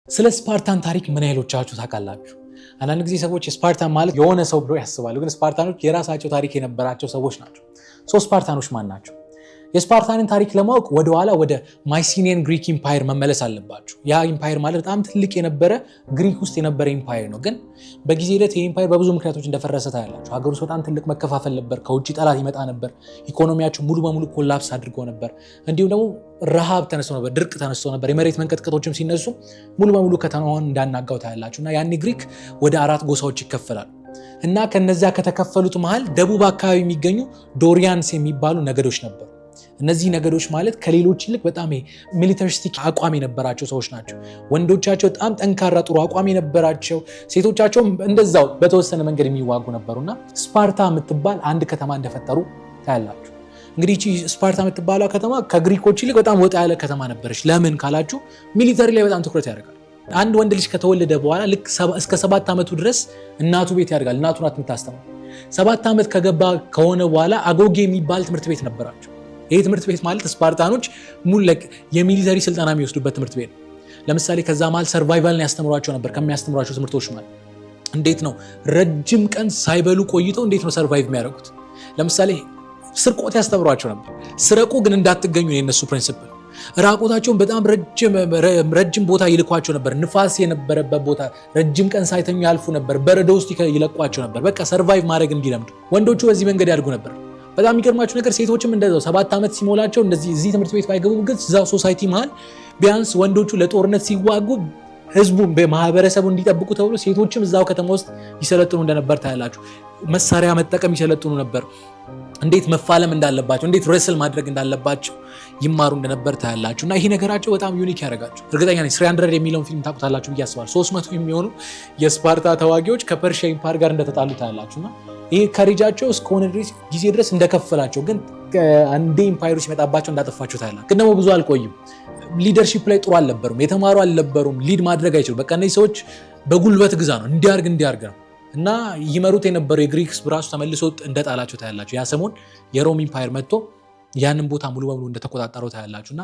ስለ ስፓርታን ታሪክ ምን ያህሎቻችሁ ታውቃላችሁ? አንዳንድ ጊዜ ሰዎች ስፓርታን ማለት የሆነ ሰው ብሎ ያስባሉ፣ ግን ስፓርታኖች የራሳቸው ታሪክ የነበራቸው ሰዎች ናቸው። ስፓርታኖች ማን ናቸው? የስፓርታንን ታሪክ ለማወቅ ወደኋላ ወደ ማይሲኒያን ግሪክ ኢምፓየር መመለስ አለባቸው። ያ ኢምፓየር ማለት በጣም ትልቅ የነበረ ግሪክ ውስጥ የነበረ ኢምፓየር ነው። ግን በጊዜ ሂደት ይህ ኢምፓየር በብዙ ምክንያቶች እንደፈረሰ ታያላችሁ። ሀገር ውስጥ በጣም ትልቅ መከፋፈል ነበር። ከውጭ ጠላት ይመጣ ነበር። ኢኮኖሚያቸው ሙሉ በሙሉ ኮላፕስ አድርጎ ነበር። እንዲሁም ደግሞ ረሃብ ተነስቶ ነበር፣ ድርቅ ተነስቶ ነበር። የመሬት መንቀጥቀጦችም ሲነሱ ሙሉ በሙሉ ከተማውን እንዳናጋው ታያላችሁ። እና ያኔ ግሪክ ወደ 4 ጎሳዎች ይከፈላሉ። እና ከነዚያ ከተከፈሉት መሃል ደቡብ አካባቢ የሚገኙ ዶሪያንስ የሚባሉ ነገዶች ነበሩ። እነዚህ ነገዶች ማለት ከሌሎች ይልቅ በጣም ሚሊታሪስቲክ አቋም የነበራቸው ሰዎች ናቸው። ወንዶቻቸው በጣም ጠንካራ ጥሩ አቋም የነበራቸው፣ ሴቶቻቸውም እንደዛው በተወሰነ መንገድ የሚዋጉ ነበሩና ስፓርታ የምትባል አንድ ከተማ እንደፈጠሩ ታያላችሁ። እንግዲህ ስፓርታ የምትባለው ከተማ ከግሪኮች ይልቅ በጣም ወጣ ያለ ከተማ ነበረች። ለምን ካላችሁ ሚሊተሪ ላይ በጣም ትኩረት ያደርጋል። አንድ ወንድ ልጅ ከተወለደ በኋላ ልክ እስከ 7 ዓመቱ ድረስ እናቱ ቤት ያደርጋል። እናቱ ናት የምታስተምረው። 7 ዓመት ከገባ ከሆነ በኋላ አጎጌ የሚባል ትምህርት ቤት ነበራቸው። ይህ ትምህርት ቤት ማለት ስፓርታኖች ሙሉ የሚሊተሪ ስልጠና የሚወስዱበት ትምህርት ቤት ነው። ለምሳሌ ከዛ መሃል ሰርቫይቫልን ያስተምሯቸው ነበር። ከሚያስተምሯቸው ትምህርቶች ማለት እንዴት ነው ረጅም ቀን ሳይበሉ ቆይተው እንዴት ነው ሰርቫይቭ የሚያደርጉት። ለምሳሌ ስርቆት ያስተምሯቸው ነበር። ስረቁ ግን እንዳትገኙ ነው የነሱ ፕሪንሲፕል። ራቆታቸውን በጣም ረጅም ቦታ ይልኳቸው ነበር። ንፋስ የነበረበት ቦታ ረጅም ቀን ሳይተኙ ያልፉ ነበር። በረዶ ውስጥ ይለቋቸው ነበር። በቃ ሰርቫይቭ ማድረግ እንዲለምዱ። ወንዶቹ በዚህ መንገድ ያድጉ ነበር። በጣም የሚገርማችሁ ነገር ሴቶችም እንደዛው 7 ዓመት ሲሞላቸው እዚህ ትምህርት ቤት ባይገቡ ግን እዛው ሶሳይቲ መሃል ቢያንስ ወንዶቹ ለጦርነት ሲዋጉ ህዝቡ በማህበረሰቡ እንዲጠብቁ ተብሎ ሴቶችም እዛው ከተማ ውስጥ ይሰለጥኑ እንደነበር ታያላችሁ። መሳሪያ መጠቀም ይሰለጥኑ ነበር። እንዴት መፋለም እንዳለባቸው፣ እንዴት ረስል ማድረግ እንዳለባቸው ይማሩ እንደነበር ታያላችሁ። እና ይሄ ነገራቸው በጣም ዩኒክ ያደርጋቸው። እርግጠኛ ነኝ 300 የሚለውን ፊልም ታውቁታላችሁ ብዬ አስባለሁ። 300 የሚሆኑ የስፓርታ ተዋጊዎች ከፐርሺያ ኢምፓየር ጋር እንደተጣሉ ታያላችሁና ይሄ ከሪጃቸው እስከሆነ ጊዜ ድረስ እንደከፈላቸው፣ ግን አንዴ ኢምፓየሩ ሲመጣባቸው እንዳጠፋቸው ታያላችሁ። ግን ደግሞ ብዙ አልቆይም። ሊደርሺፕ ላይ ጥሩ አልነበሩም፣ የተማሩ አልነበሩም፣ ሊድ ማድረግ አይችሉም። በቃ እነዚህ ሰዎች በጉልበት ግዛ ነው እንዲያርግ ነው እና ይመሩት የነበረው የግሪክ ራሱ ተመልሶ እንደጣላቸው ታያላችሁ። ያ ሰሞን የሮም ኢምፓየር መጥቶ ያንን ቦታ ሙሉ በሙሉ እንደተቆጣጠረው ታያላችሁ እና